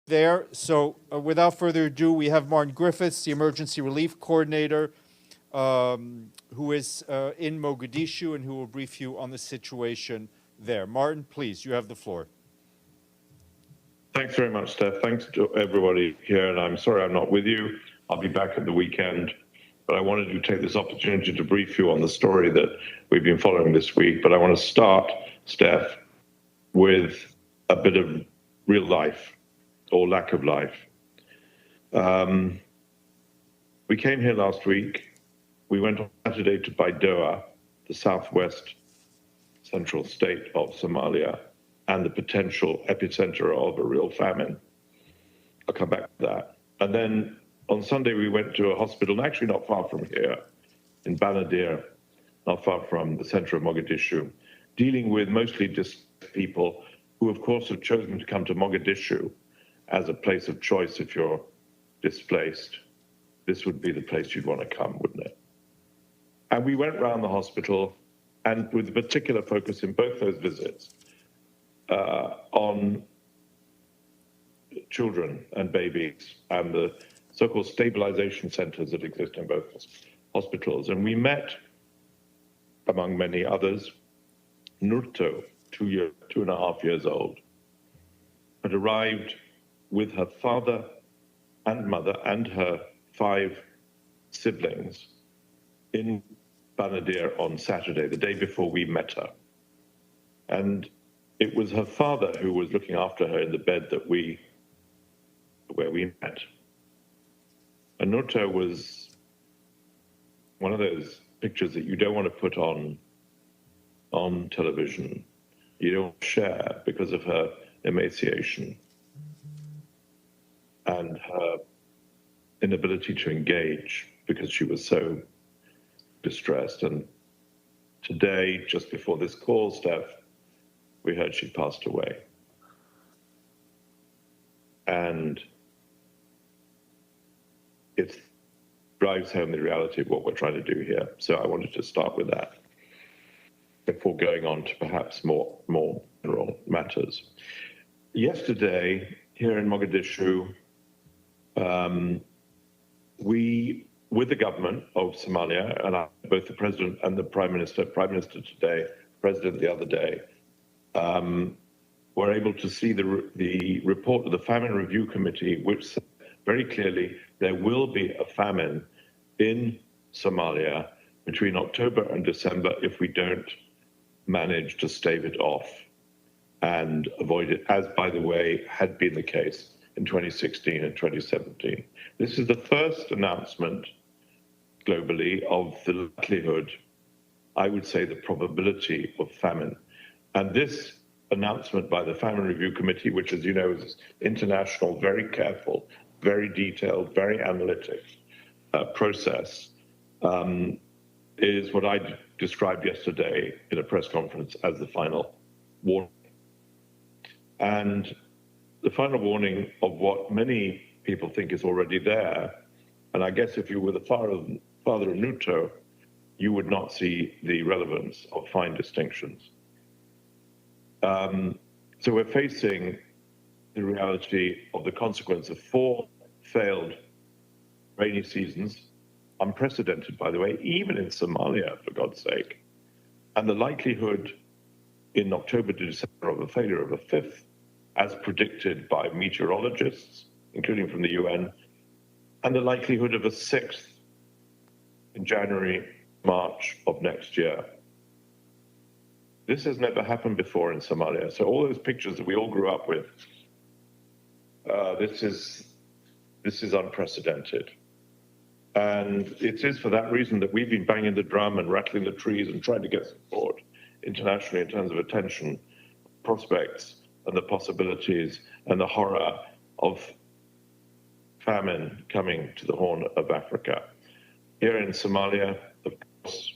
there. So without further ado, we have Martin Griffiths, the Emergency Relief Coordinator, who is in Mogadishu and who will brief you on the situation there. Martin, please, you have the floor. Thanks very much, Steph. Thanks to everybody here, and I'm sorry I'm not with you. I'll be back at the weekend, but I wanted to take this opportunity to brief you on the story that we've been following this week. But I want to start, Steph, with a bit of real life, or lack of life. We came here last week. We went on Saturday to Baidoa, the southwest central state of Somalia, and the potential epicenter of a real famine. I'll come back to that. And then on Sunday, we went to a hospital, actually not far from here, in Banadir, not far from the center of Mogadishu, dealing with mostly displaced people who, of course, have chosen to come to Mogadishu as a place of choice. If you're displaced, this would be the place you'd want to come, wouldn't it? And we went around the hospital, and with a particular focus in both those visits on children and babies and the so-called stabilization centers that exist in both hospitals. And we met, among many others, Nurto, 2.5 years old, had arrived with her father and mother and her 5 siblings in Banadir on Saturday, the day before we met her. And it was her father who was looking after her in the bed where we met. And Nurto was one of those pictures that you don't want to put on television. You don't share because of her emaciation and her inability to engage because she was so distressed. And today, just before this call, Steph, we heard she passed away. And it drives home the reality of what we're trying to do here. So I wanted to start with that before going on to perhaps more general matters. Yesterday, here in Mogadishu, we, with the government of Somalia, and both the president and the prime minister today, president the other day, were able to see the report of the Famine Review Committee, which said very clearly there will be a famine in Somalia between October and December if we don't manage to stave it off and avoid it, as, by the way, had been the case in 2016 and 2017. This is the first announcement globally of the likelihood, I would say the probability of famine. And this announcement by the Famine Review Committee, which, as you know, is international, very careful, very detailed, very analytic process, is what I described yesterday in a press conference as the final warning. And the final warning of what many people think is already there. And I guess if you were the father of Nuto, you would not see the relevance of fine distinctions. So we're facing the reality of the consequence of 4 failed rainy seasons, unprecedented, by the way, even in Somalia, for God's sake, and the likelihood in October to December of a failure of a 5th, as predicted by meteorologists, including from the UN, and the likelihood of a 6th in January, March of next year. This has never happened before in Somalia. So all those pictures that we all grew up with, this is unprecedented. And it is for that reason that we've been banging the drum and rattling the trees and trying to get support internationally in terms of attention, prospects, and the possibilities and the horror of famine coming to the Horn of Africa. Here in Somalia, of course,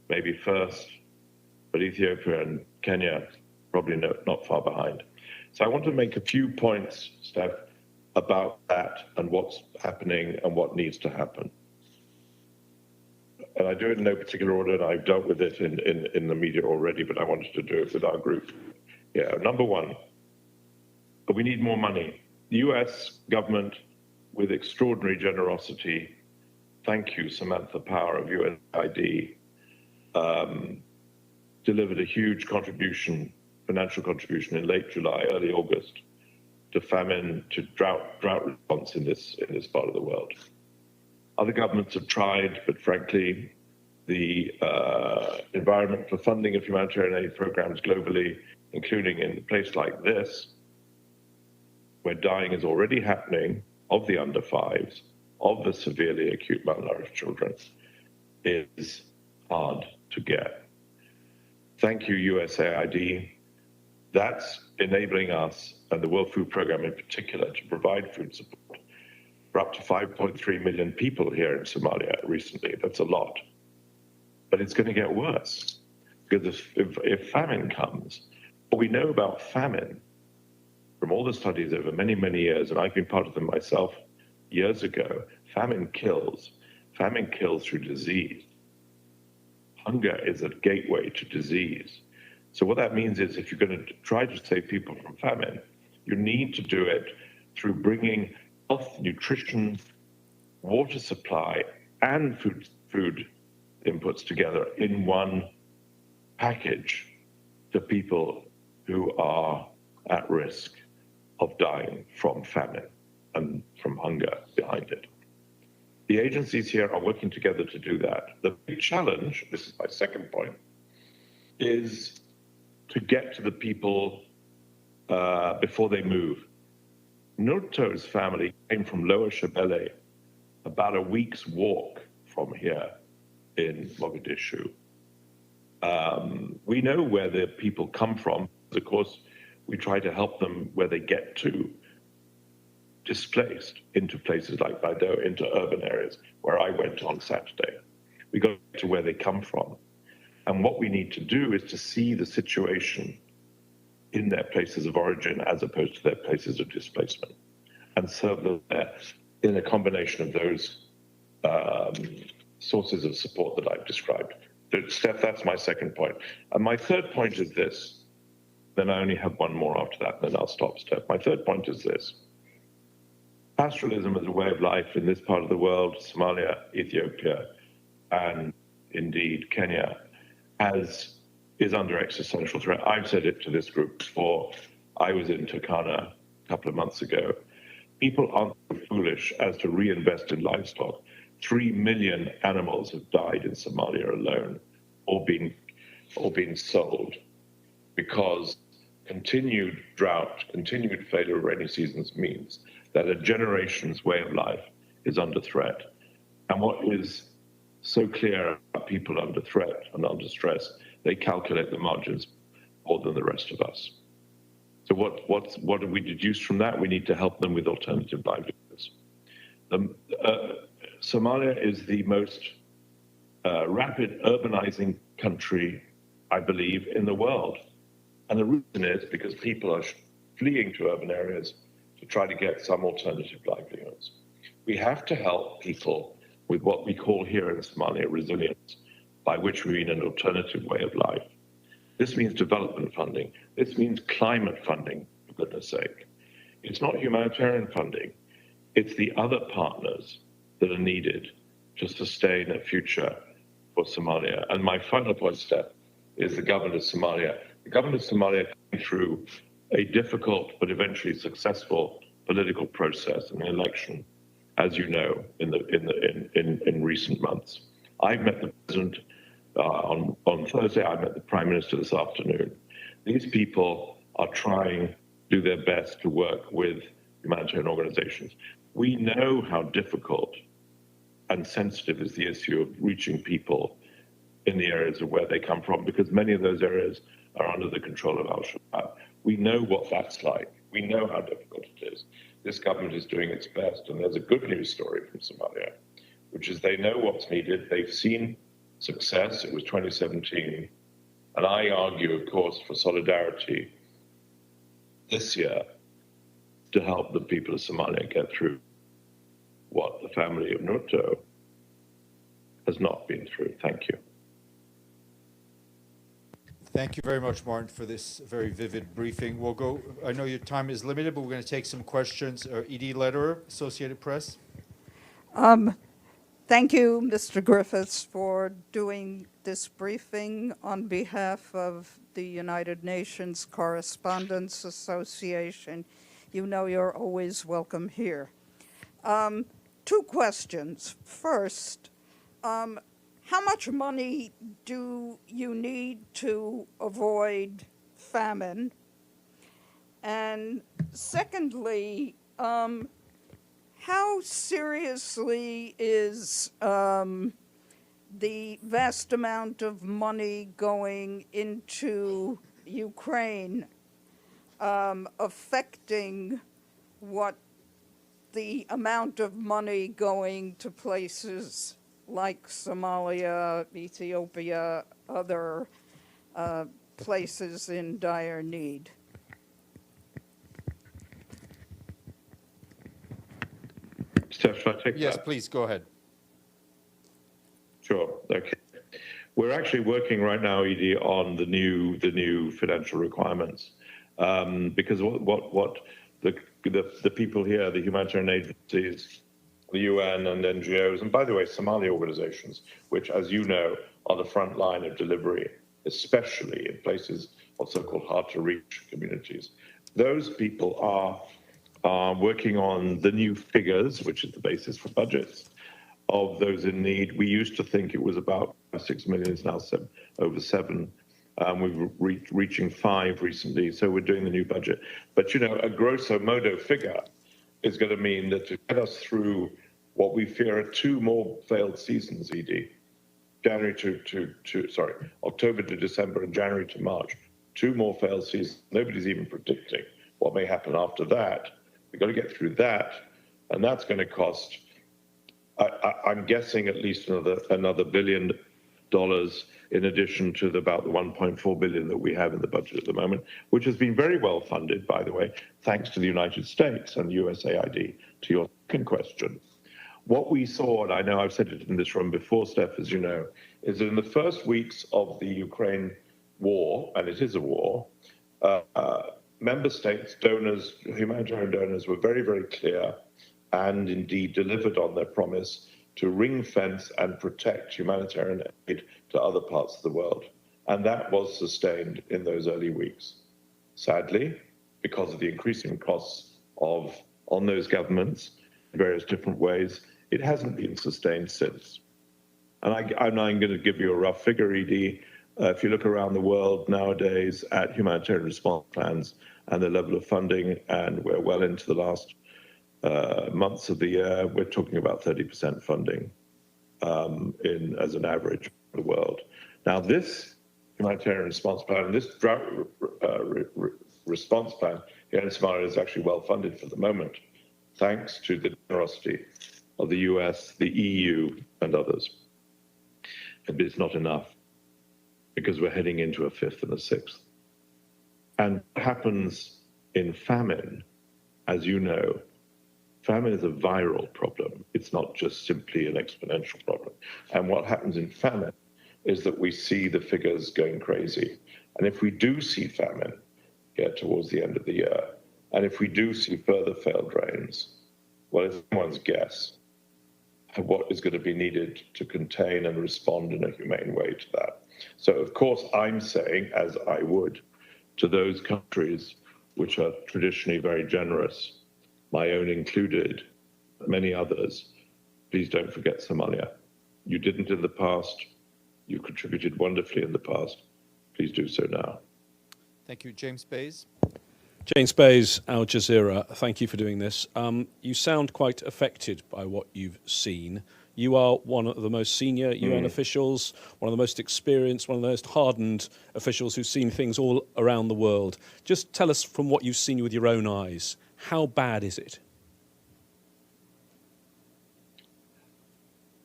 maybe first, but Ethiopia and Kenya probably not far behind. So I want to make a few points, Steph, about that and what's happening and what needs to happen. And I do it in no particular order, and I've dealt with it in the media already, but I wanted to do it with our group. Yeah, number one, we need more money. The US government, with extraordinary generosity, thank you, Samantha Power of USAID, delivered a huge contribution, financial contribution in late July, early August, to famine, to drought response in this part of the world. Other governments have tried, but frankly, the environment for funding of humanitarian aid programs globally, including in a place like this, where dying is already happening of the under fives, of the severely acute malnourished children, is hard to get. Thank you, USAID. That's enabling us, and the World Food Programme in particular, to provide food support for up to 5.3 million people here in Somalia recently. That's a lot. But it's going to get worse, because if famine comes, what we know about famine from all the studies over many, many years, and I've been part of them myself years ago, famine kills. Famine kills through disease. Hunger is a gateway to disease. So what that means is if you're going to try to save people from famine, you need to do it through bringing health, nutrition, water supply, and food inputs together in one package to people who are at risk of dying from famine and from hunger behind it. The agencies here are working together to do that. The big challenge, this is my second point, is to get to the people before they move. Nurto's family came from Lower Shabelle, about a week's walk from here in Mogadishu. We know where the people come from. Of course, we try to help them where they get to, displaced into places like Baidoa, into urban areas, where I went on Saturday. We go to where they come from. And what we need to do is to see the situation in their places of origin as opposed to their places of displacement, and serve them there in a combination of those sources of support that I've described. So, Steph, that's my second point. And my third point is this, then I only have one more after that, and then I'll stop, Steph. My third point is this. Pastoralism as a way of life in this part of the world, Somalia, Ethiopia, and indeed Kenya, is under existential threat. I've said it to this group before. I was in Turkana a couple of months ago. People aren't so foolish as to reinvest in livestock. 3 million animals have died in Somalia alone, or been sold, because continued drought, continued failure of rainy seasons means that a generation's way of life is under threat. And what is so clear about people under threat and under stress, they calculate the margins more than the rest of us. So what do we deduce from that? We need to help them with alternative livelihoods. Somalia is the most rapid urbanizing country, I believe, in the world. And the reason is because people are fleeing to urban areas to try to get some alternative livelihoods. We have to help people with what we call here in Somalia resilience, by which we mean an alternative way of life. This means development funding. This means climate funding, for goodness sake. It's not humanitarian funding. It's the other partners that are needed to sustain a future for Somalia. And my final point, Steph, is the government of Somalia. The government of Somalia came through a difficult but eventually successful political process and election, as you know, in recent months. I've met the president on Thursday. I met the prime minister this afternoon. These people are trying to do their best to work with humanitarian organizations. We know how difficult and sensitive is the issue of reaching people in the areas of where they come from, because many of those areas are under the control of Al-Shabaab. We know what that's like. We know how difficult it is. This government is doing its best, and there's a good news story from Somalia, which is they know what's needed. They've seen success. It was 2017. And I argue, of course, for solidarity this year to help the people of Somalia get through what the family of Nurto has not been through. Thank you. Thank you very much, Martin, for this very vivid briefing. We'll go, I know your time is limited, but we're going to take some questions. E.D. Lederer, Associated Press. Thank you, Mr. Griffiths, for doing this briefing on behalf of the United Nations Correspondents Association. You know you're always welcome here. Two questions. First, how much money do you need to avoid famine? And secondly, how seriously is the vast amount of money going into Ukraine affecting what the amount of money going to places like Somalia, Ethiopia, other places in dire need? Steph, should I take Yes, that? please, go ahead. Sure. Okay. We're actually working right now, Edie, on the new financial requirements, because what the people here, the humanitarian agencies, the UN and NGOs, and by the way, Somali organizations, which, as you know, are the front line of delivery, especially in places of so-called hard-to-reach communities. Those people are working on the new figures, which is the basis for budgets of those in need. We used to think it was about 6 million, it's now over 7. We've reaching 5 recently, so we're doing the new budget. But, you know, a grosso modo figure is going to mean that to get us through what we fear are 2 more failed seasons, ED, October to December and January to March, 2 more failed seasons. Nobody's even predicting what may happen after that. We've got to get through that, and that's going to cost, I'm guessing, at least another $1 billion in addition to about the 1.4 billion that we have in the budget at the moment, which has been very well funded, by the way, thanks to the United States and USAID. To your second question, what we saw, and I know I've said it in this room before, Steph, as you know, is that in the first weeks of the Ukraine war, and it is a war, member states, donors, humanitarian donors were very, very clear and indeed delivered on their promise to ring fence and protect humanitarian aid to other parts of the world. And that was sustained in those early weeks. Sadly, because of the increasing costs on those governments in various different ways, it hasn't been sustained since. And I'm going to give you a rough figure, Edie. If you look around the world nowadays at humanitarian response plans and the level of funding, and we're well into the last months of the year, we're talking about 30% funding as an average for the world. Now, this humanitarian response plan and this drought response plan here in Somalia is actually well funded for the moment, thanks to the generosity of the US, the EU, and others. But it's not enough, because we're heading into a 5th and a 6th. And what happens in famine, as you know, famine is a viral problem. It's not just simply an exponential problem. And what happens in famine is that we see the figures going crazy. And if we do see famine get towards the end of the year, and if we do see further failed rains, well, it's anyone's guess what is going to be needed to contain and respond in a humane way to that. So, of course, I'm saying, as I would, to those countries which are traditionally very generous, my own included, many others, please don't forget Somalia. You didn't in the past. You contributed wonderfully in the past. Please do so now. Thank you. James Bays. James Bays, Al Jazeera, thank you for doing this. You sound quite affected by what you've seen. You are one of the most senior UN officials, one of the most experienced, one of the most hardened officials who's seen things all around the world. Just tell us, from what you've seen with your own eyes, how bad is it?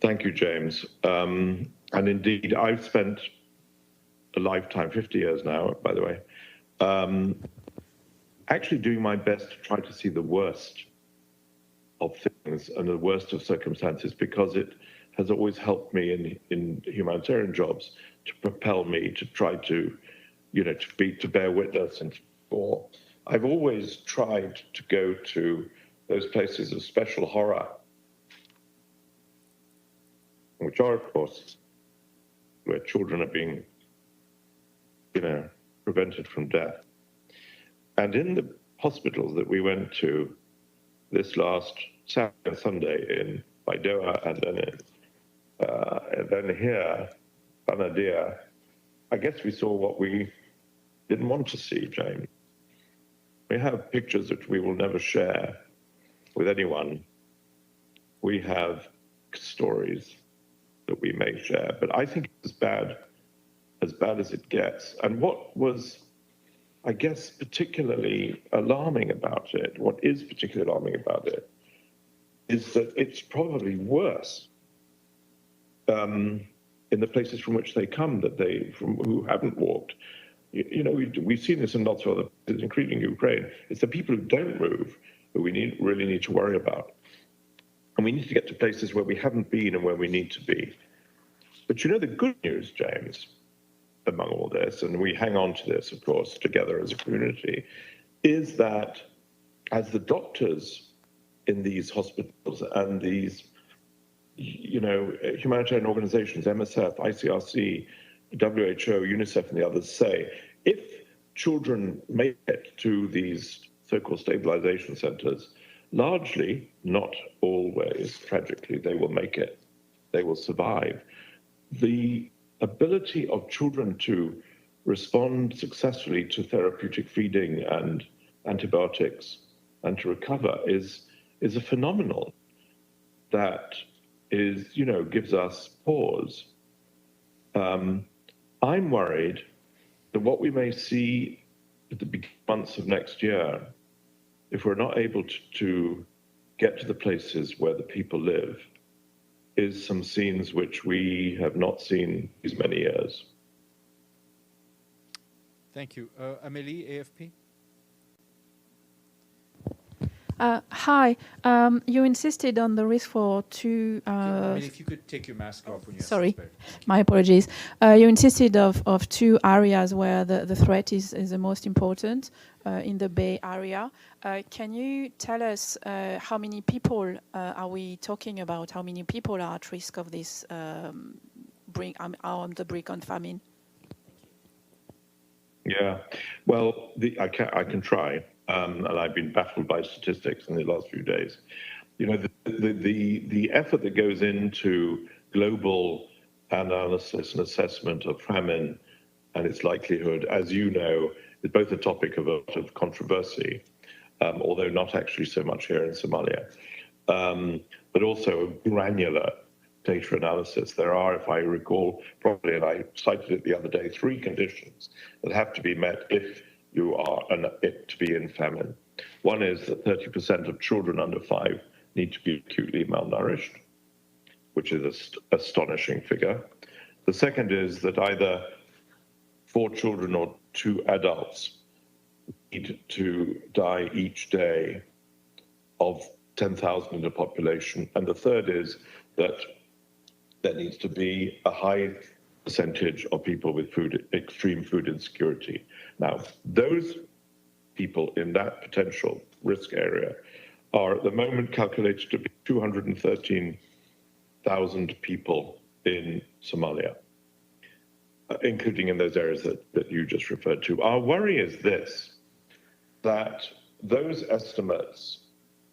Thank you, James. And indeed, I've spent a lifetime, 50 years now, by the way, actually doing my best to try to see the worst of things and the worst of circumstances, because it has always helped me in humanitarian jobs to propel me to try to to bear witness and for. I've always tried to go to those places of special horror, which are, of course, where children are being, prevented from death. And in the hospitals that we went to this last Saturday and Sunday in Baidoa and then here, Banadir, I guess we saw what we didn't want to see, James. We have pictures which we will never share with anyone. We have stories that we may share, but I think it's as bad as it gets. And what was, I guess, particularly alarming about it, what is particularly alarming about it, is that it's probably worse in the places from which they come, from who haven't walked. We've seen this in lots of other places, including Ukraine. It's the people who don't move who we really need to worry about. And we need to get to places where we haven't been and where we need to be. But the good news, James, among all this, and we hang on to this, of course, together as a community, is that as the doctors in these hospitals and these, humanitarian organizations, MSF, ICRC, WHO, UNICEF, and the others say, if children make it to these so-called stabilization centers, largely, not always, tragically, they will make it. They will survive. The ability of children to respond successfully to therapeutic feeding and antibiotics and to recover is a phenomenon that gives us pause. I'm worried that what we may see at the beginning months of next year, if we're not able to get to the places where the people live, is some scenes which we have not seen these many years. Thank you. Amélie, AFP? Hi. You insisted on the risk for two... Amélie, if you could take your mask off when you Sorry, my apologies. You insisted of two areas where the threat is the most important in the Bay Area. Can you tell us how many people are we talking about? How many people are at risk of this are on the brink on famine? Yeah, well, I can try, and I've been baffled by statistics in the last few days. The effort that goes into global analysis and assessment of famine and its likelihood, as you know, is both a topic of a lot of controversy, although not actually so much here in Somalia, but also granular data analysis. There are, if I recall properly, and I cited it the other day, 3 conditions that have to be met if you are to be in famine. One is that 30% of children under 5 need to be acutely malnourished, which is an astonishing figure. The second is that either 4 children or 2 adults need to die each day of 10,000 in the population. And the third is that there needs to be a high percentage of people with extreme food insecurity. Now, those people in that potential risk area are at the moment calculated to be 213,000 people in Somalia, including in those areas that you just referred to. Our worry is this, that those estimates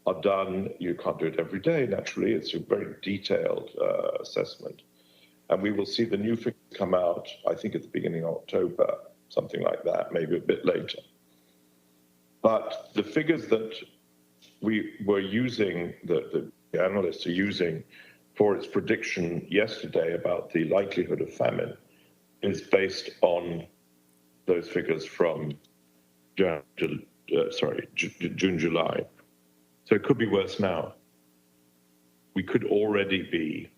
are done, you can't do it every day, naturally, it's a very detailed assessment. And we will see the new figures come out, I think at the beginning of October, something like that, maybe a bit later. But the figures that we were using, the analysts are using for its prediction yesterday about the likelihood of famine is based on those figures from June, July. So it could be worse now. We could already be,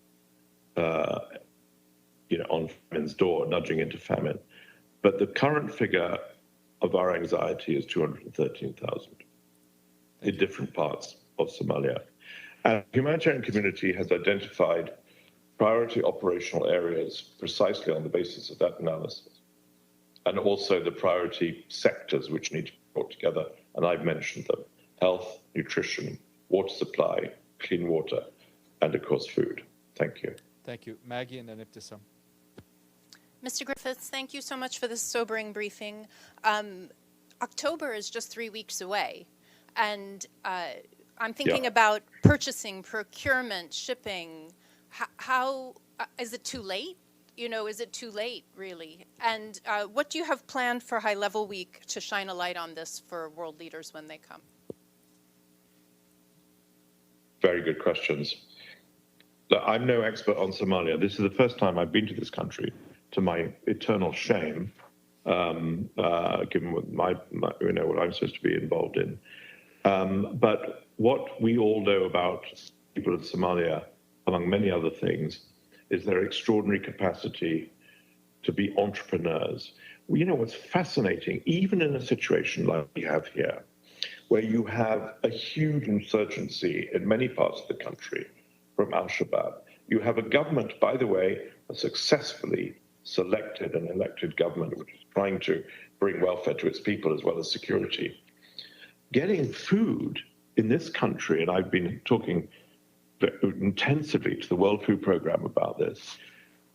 on famine's door, nudging into famine. But the current figure of our anxiety is 213,000 in different parts of Somalia. And the humanitarian community has identified priority operational areas precisely on the basis of that analysis. and also the priority sectors which need to be brought together. And I've mentioned them: health, nutrition, water supply, clean water, and of course food. Thank you. Thank you. Maggie and then Ibtisam. Mr. Griffiths, thank you so much for this sobering briefing. October is just 3 weeks away, and I'm thinking about purchasing, procurement, shipping. How is it too late? You know, is it too late, really? And what do you have planned for High Level Week to shine a light on this for world leaders when they come? Very good questions. Look, I'm no expert on Somalia. This is the first time I've been to this country, to my eternal shame, given what what I'm supposed to be involved in. But what we all know about people of Somalia, among many other things, is their extraordinary capacity to be entrepreneurs. Well, you know what's fascinating, even in a situation like we have here, where you have a huge insurgency in many parts of the country from Al-Shabaab. You have a government, by the way, a successfully selected and elected government, which is trying to bring welfare to its people as well as security. Getting food in this country, and I've been talking intensively to the World Food Programme about this,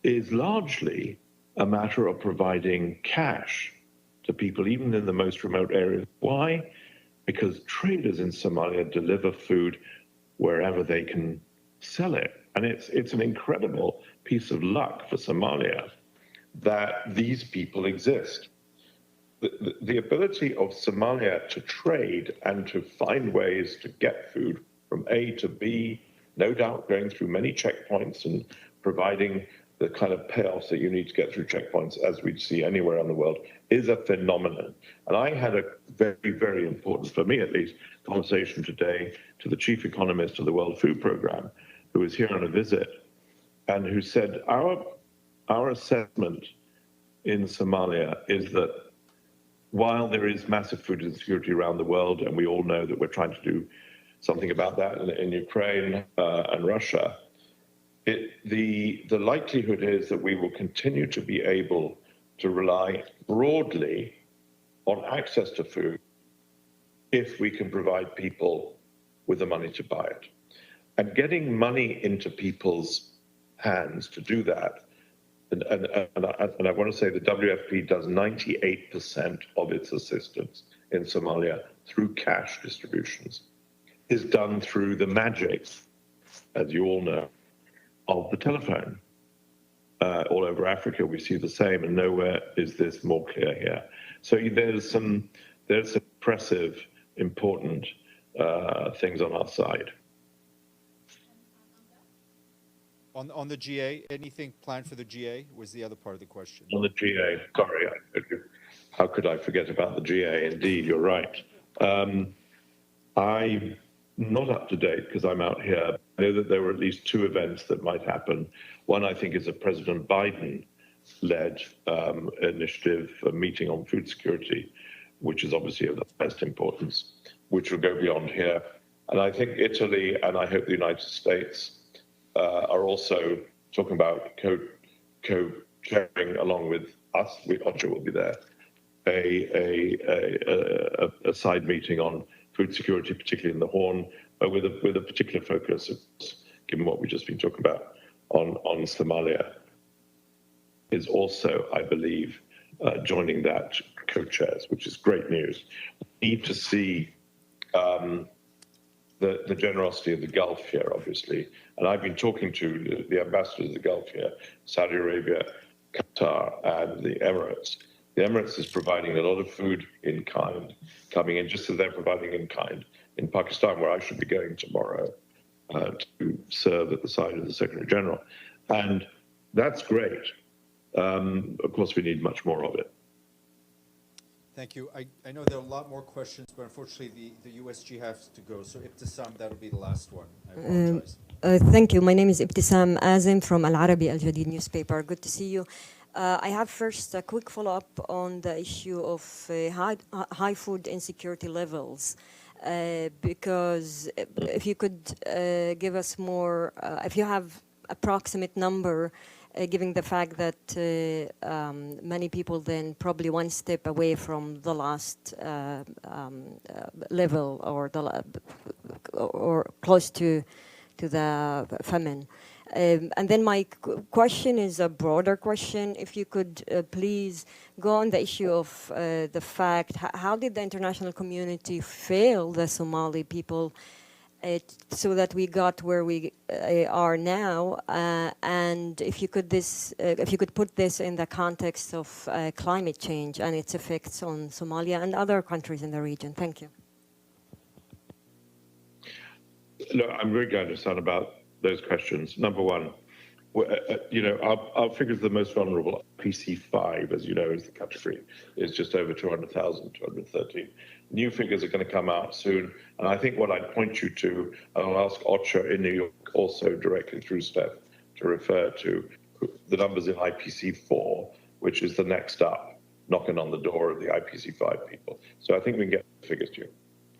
is largely a matter of providing cash to people, even in the most remote areas. Why? Because traders in Somalia deliver food wherever they can sell it. And it's an incredible piece of luck for Somalia that these people exist. The ability of Somalia to trade and to find ways to get food from A to B, no doubt going through many checkpoints and providing the kind of payoffs that you need to get through checkpoints, as we see anywhere in the world, is a phenomenon. And I had a very, very important, for me at least, conversation today to the chief economist of the World Food Programme, who was here on a visit, and who said, our assessment in Somalia is that while there is massive food insecurity around the world, and we all know that we're trying to do something about that in Ukraine and Russia, the likelihood is that we will continue to be able to rely broadly on access to food if we can provide people with the money to buy it. And getting money into people's hands to do that, and I want to say the WFP does 98% of its assistance in Somalia through cash distributions, is done through the magic, as you all know, of the telephone. All over Africa, we see the same, and nowhere is this more clear here. So there's some impressive, important things on our side. On the GA, anything planned for the GA was the other part of the question. On the GA, sorry, how could I forget about the GA? Indeed, you're right. I'm not up to date because I'm out here. I know that there were at least 2 events that might happen. One, I think, is a President Biden-led initiative, a meeting on food security, which is obviously of the best importance, which will go beyond here. And I think Italy, and I hope the United States, are also talking about co-chairing along with us. Ocha will be there. A side meeting on food security, particularly in the Horn, with a particular focus, given what we've just been talking about, on Somalia, is also, I believe, joining that co-chairs, which is great news. We need to see the generosity of the Gulf here, obviously. And I've been talking to the ambassadors of the Gulf here, Saudi Arabia, Qatar, and the Emirates. The Emirates is providing a lot of food in kind coming in, just as they're providing in kind in Pakistan, where I should be going tomorrow to serve at the side of the Secretary General. And that's great. Of course, we need much more of it. Thank you. I know there are a lot more questions, but unfortunately the USG has to go. So Ibtisam, that'll be the last one. I apologize. Thank you. My name is Ibtisam Azim from Al Arabi Al Jadid newspaper. Good to see you. I have first a quick follow-up on the issue of high food insecurity levels. Because if you could give us more, if you have approximate number, given the fact that many people then probably one step away from the last level or close to the famine. And then my question is a broader question. If you could please go on the issue of the fact, how did the international community fail the Somali people so that we got where we are now? And if you could put this in the context of climate change and its effects on Somalia and other countries in the region. Thank you. Look, I'm very glad to sound about those questions. Number one, our figures are the most vulnerable. PC5, as you know, is the category, is just over 200,000, 213. New figures are going to come out soon. And I think what I'd point you to, and I'll ask OCHA in New York also directly through Steph to refer to the numbers in IPC4, which is the next up, knocking on the door of the IPC5 people. So I think we can get the figures to you.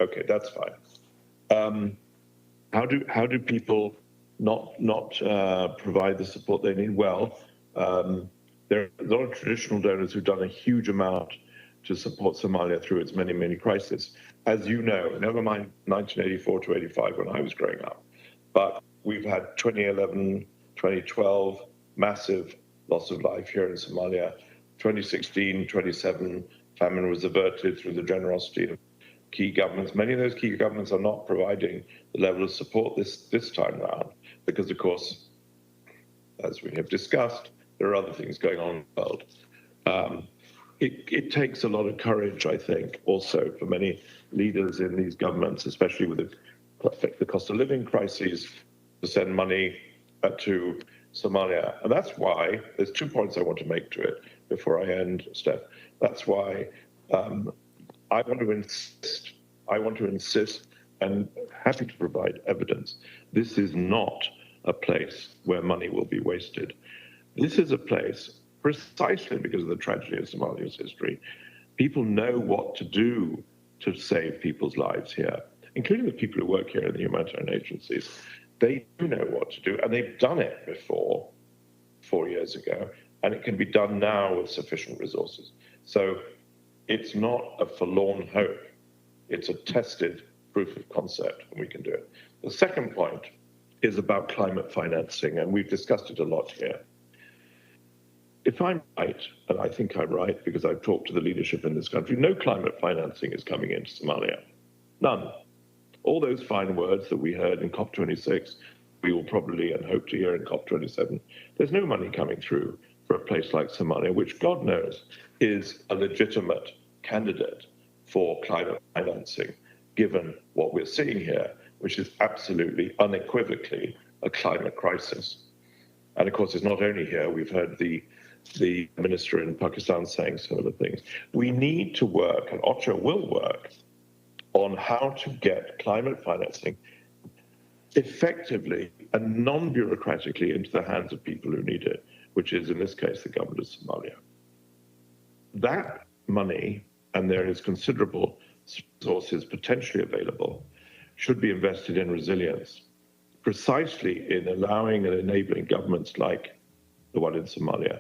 Okay, that's fine. How do people not provide the support they need? Well, there are a lot of traditional donors who've done a huge amount to support Somalia through its many, many crises. As you know, never mind 1984 to 85 when I was growing up, but we've had 2011, 2012, massive loss of life here in Somalia. 2016, 27, famine was averted through the generosity of key governments. Many of those key governments are not providing the level of support this time around because, of course, as we have discussed, there are other things going on in the world. It takes a lot of courage, I think, also for many leaders in these governments, especially with the cost of living crises, to send money to Somalia. And that's why there's 2 points I want to make to it before I end, Steph. That's why I want to insist and happy to provide evidence. This is not a place where money will be wasted. This is a place, precisely because of the tragedy of Somalia's history, people know what to do to save people's lives here, including the people who work here in the humanitarian agencies. They do know what to do, and they've done it before 4 years ago, and it can be done now with sufficient resources. So it's not a forlorn hope. It's a tested proof of concept, and we can do it. The second point is about climate financing, and we've discussed it a lot here. If I'm right, and I think I'm right because I've talked to the leadership in this country, no climate financing is coming into Somalia. None. All those fine words that we heard in COP26, we will probably and hope to hear in COP27, there's no money coming through for a place like Somalia, which God knows is a legitimate candidate for climate financing, given what we're seeing here, which is absolutely unequivocally a climate crisis. And of course, it's not only here. We've heard the minister in Pakistan saying similar things. We need to work, and OCHA will work, on how to get climate financing effectively and non-bureaucratically into the hands of people who need it, which is, in this case, the government of Somalia. That money, and there is considerable resources potentially available, should be invested in resilience, precisely in allowing and enabling governments like the one in Somalia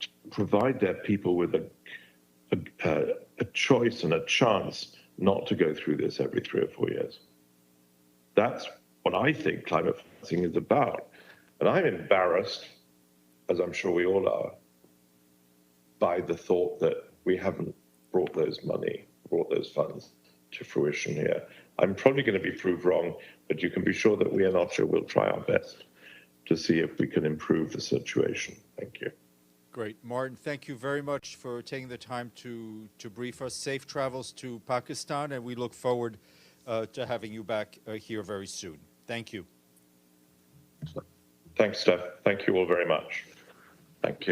to provide their people with a choice and a chance not to go through this every 3 or 4 years. That's what I think climate financing is about. And I'm embarrassed, as I'm sure we all are, by the thought that we haven't brought those funds to fruition here. I'm probably going to be proved wrong, but you can be sure that we in OCHA will try our best to see if we can improve the situation. Thank you. Great. Martin, thank you very much for taking the time to brief us. Safe travels to Pakistan, and we look forward to having you back here very soon. Thank you. Thanks, Steph. Thank you all very much. Thank you.